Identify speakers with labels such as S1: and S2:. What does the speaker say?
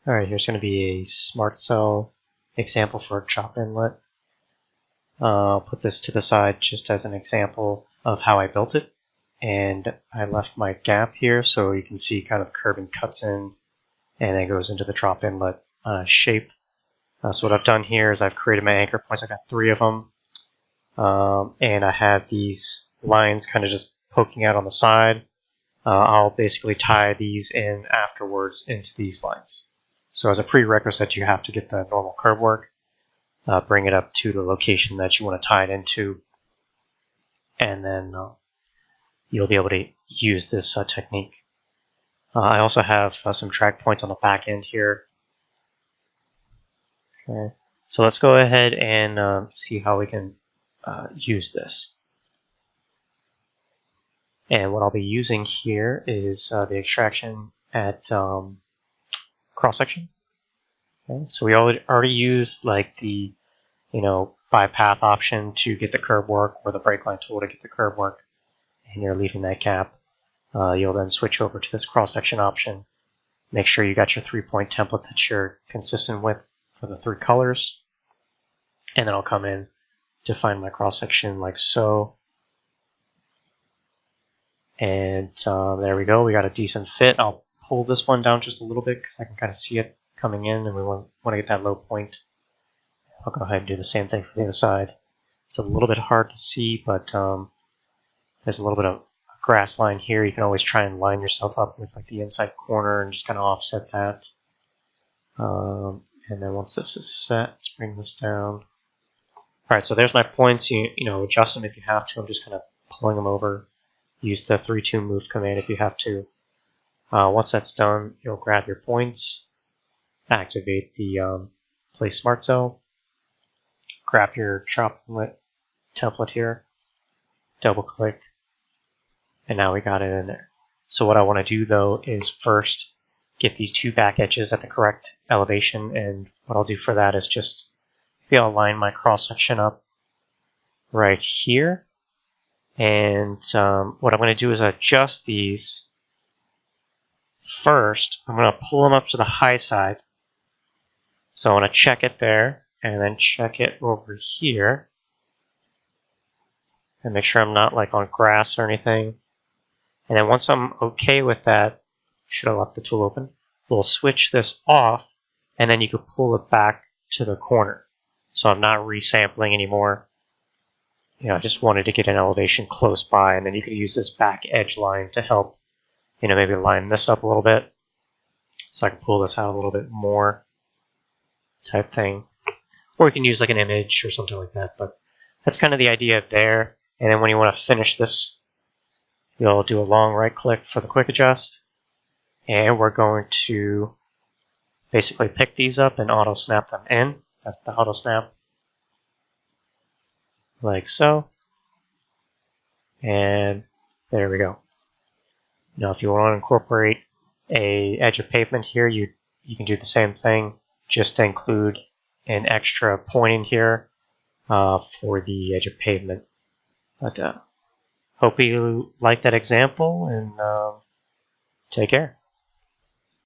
S1: Alright, here's going to be a Smart Cell example for a chop inlet. I'll put this to the side just as an example of how I built it. And I left my gap here so you can see kind of curving cuts in and then goes into the drop inlet shape. So what I've done here is I've created my anchor points. I got 3 of them. And I have these lines kind of just poking out on the side. I'll basically tie these in afterwards into these lines. So as a prerequisite, you have to get the normal curve work, bring it up to the location that you want to tie it into, and then you'll be able to use this technique. I also have some track points on the back end here. Okay, so let's go ahead and see how we can use this. And what I'll be using here is the extraction at cross section. Okay, so we already used like the by path option to get the curve work, or the break line tool to get the curve work, and you're leaving that gap. You'll then switch over to this cross section option. Make sure you got your 3-point template that you're consistent with for the 3 colors, and then I'll come in, define my cross section like so. And there we go, we got a decent fit. I'll pull this one down just a little bit because I can kind of see it coming in, and we want to get that low point. I'll go ahead and do the same thing for the other side. It's a little bit hard to see, but there's a little bit of grass line here. You can always try and line yourself up with like the inside corner and just kind of offset that. And then once this is set, let's bring this down. Alright, so there's my points. You adjust them if you have to. I'm just kind of pulling them over. Use the 3-2 move command if you have to. Once that's done, you'll grab your points, activate the Place Smart Cell, grab your chop inlet template here, double click, and now we got it in there. So what I want to do though is first get these 2 back edges at the correct elevation, and what I'll do for that is just I'll line my cross section up right here. And what I'm going to do is adjust these first. I'm going to pull them up to the high side. So I want to check it there, and then check it over here. And make sure I'm not like on grass or anything. And then once I'm okay with that, should have left the tool open, we'll switch this off, and then you can pull it back to the corner. So I'm not resampling anymore. I just wanted to get an elevation close by, and then you could use this back edge line to help, maybe line this up a little bit. So I can pull this out a little bit more type thing. Or you can use like an image or something like that, but that's kind of the idea there. And then when you want to finish this, you'll do a long right click for the quick adjust. And we're going to basically pick these up and auto snap them in. That's the auto snap. Like so. And there we go. Now if you want to incorporate a edge of pavement here, you can do the same thing, just to include an extra point in here for the edge of pavement. But hope you like that example, and take care.